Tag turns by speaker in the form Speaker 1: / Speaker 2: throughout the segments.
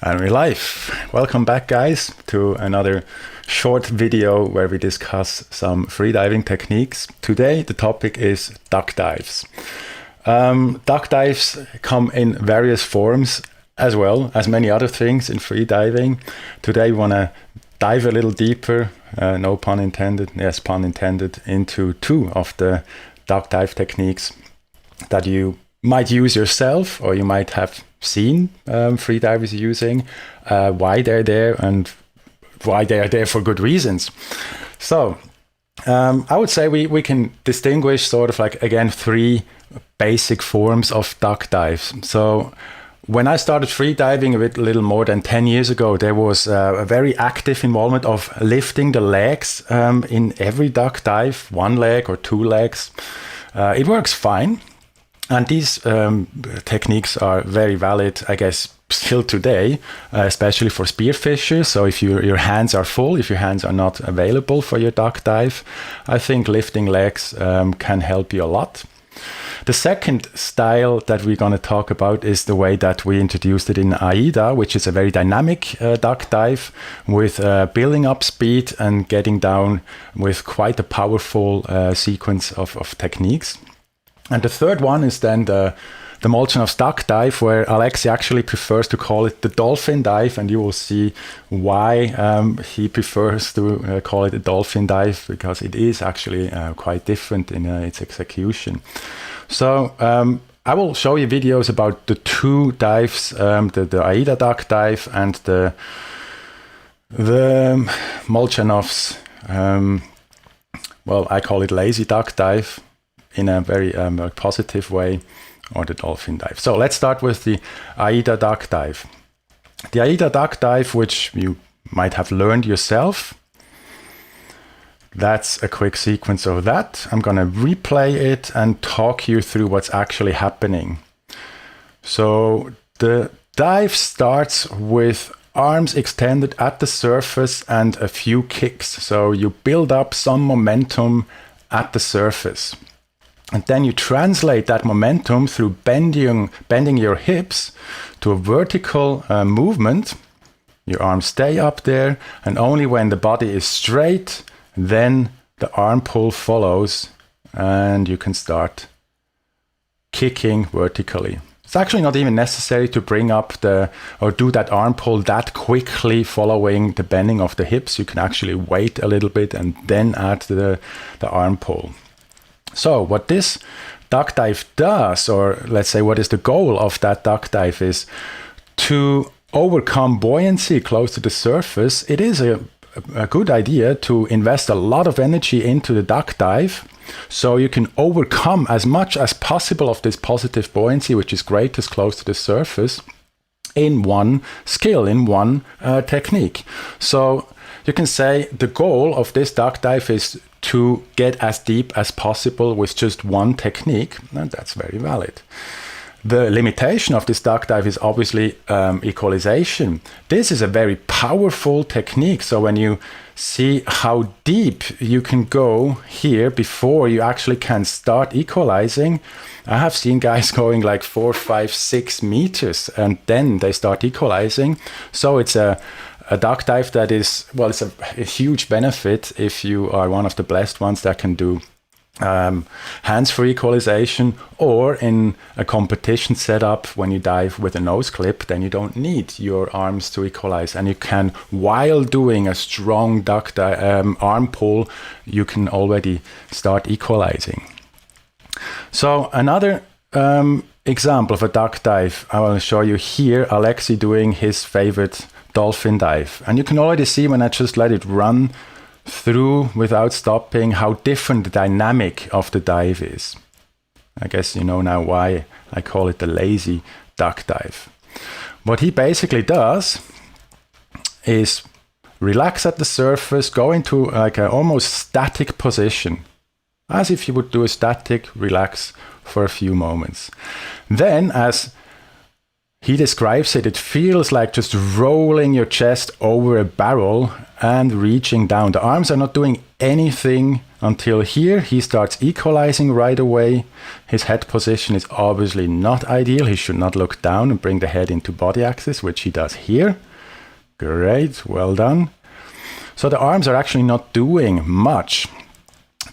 Speaker 1: And we're live. Welcome back, guys, to another short video where we discuss some freediving techniques. Today, the topic is duck dives. Duck dives come in various forms as well as many other things in freediving. Today, we want to dive a little deeper, no pun intended, yes, pun intended, into two of the duck dive techniques that you might use yourself or you might have seen freedivers using, why they're there and why they are there for good reasons. So I would say we can distinguish sort of like, again, three basic forms of duck dives. So when I started freediving a little more than 10 years ago, there was a very active involvement of lifting the legs in every duck dive, one leg or two legs. It works fine. And these techniques are very valid, I guess, still today, especially for spearfishers. So if your hands are full, if your hands are not available for your duck dive, I think lifting legs can help you a lot. The second style that we're going to talk about is the way that we introduced it in Aida, which is a very dynamic duck dive with building up speed and getting down with quite a powerful sequence of techniques. And the third one is then the Molchanov's duck dive, where Alexei actually prefers to call it the Dolphin dive, and you will see why he prefers to call it a Dolphin dive, because it is actually quite different in its execution. So I will show you videos about the two dives, the Aida duck dive and the Molchanov's, well, I call it lazy duck dive, in a very positive way, or the Dolphin dive. So let's start with the Aida duck dive. The Aida duck dive, which you might have learned yourself, that's a quick sequence of that. I'm going to replay it and talk you through what's actually happening. So the dive starts with arms extended at the surface and a few kicks. So you build up some momentum at the surface. And then you translate that momentum through bending your hips to a vertical movement. Your arms stay up there, and only when the body is straight, then the arm pull follows, and you can start kicking vertically. It's actually not even necessary to bring up or do that arm pull that quickly following the bending of the hips. You can actually wait a little bit and then add the arm pull. So what this duck dive does, or let's say what is the goal of that duck dive, is to overcome buoyancy close to the surface. It is a good idea to invest a lot of energy into the duck dive so you can overcome as much as possible of this positive buoyancy, which is greatest close to the surface, in one skill, in one technique. So you can say the goal of this duck dive is to get as deep as possible with just one technique, and that's very valid. The limitation of this duck dive is obviously equalization. This is a very powerful technique. So when you see how deep you can go here before you actually can start equalizing, I have seen guys going like 4, 5, 6 meters and then they start equalizing. So it's a duck dive that is, well, it's a huge benefit if you are one of the blessed ones that can do hands-free equalization, or in a competition setup when you dive with a nose clip, then you don't need your arms to equalize, and you can, while doing a strong duck arm pull, you can already start equalizing. So another example of a duck dive I will show you here, Alexei doing his favorite Dolphin dive, and you can already see when I just let it run through without stopping how different the dynamic of the dive is. I guess you know now why I call it the lazy duck dive. What he basically does is relax at the surface, go into like an almost static position, as if you would do a static relax for a few moments. Then, as he describes it, it feels like just rolling your chest over a barrel and reaching down. The arms are not doing anything until here. He starts equalizing right away. His head position is obviously not ideal. He should not look down and bring the head into body axis, which he does here. Great, well done. So the arms are actually not doing much.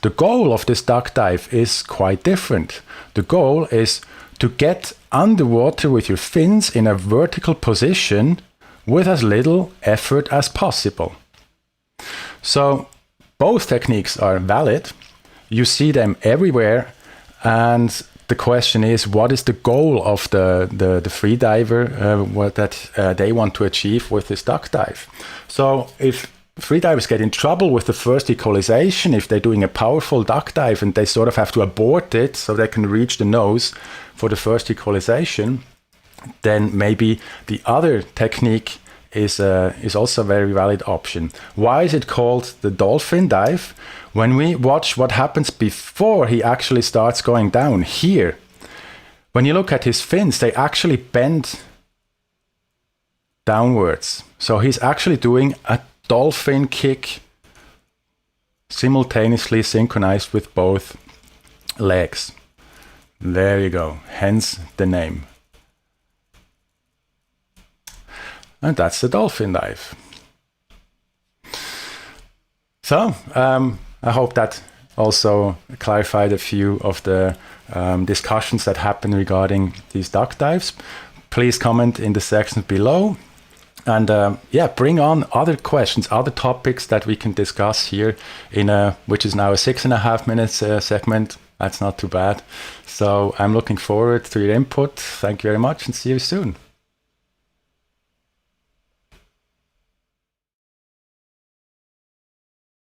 Speaker 1: The goal of this duck dive is quite different. The goal is to get underwater with your fins in a vertical position with as little effort as possible. So both techniques are valid. You see them everywhere, and the question is, what is the goal of the freediver, what that they want to achieve with this duck dive? So if freedivers get in trouble with the first equalization, if they're doing a powerful duck dive and they sort of have to abort it so they can reach the nose for the first equalization, then maybe the other technique is also a very valid option. Why is it called the dolphin dive? When we watch what happens before he actually starts going down here, when you look at his fins, they actually bend downwards. So he's actually doing a dolphin kick simultaneously synchronized with both legs. There you go, hence the name. And that's the dolphin dive. So I hope that also clarified a few of the discussions that happen regarding these duck dives. Please comment in the section below. And yeah, bring on other questions, other topics that we can discuss here in which is now a 6.5 minutes segment. That's not too bad. So I'm looking forward to your input. Thank you very much and see you soon.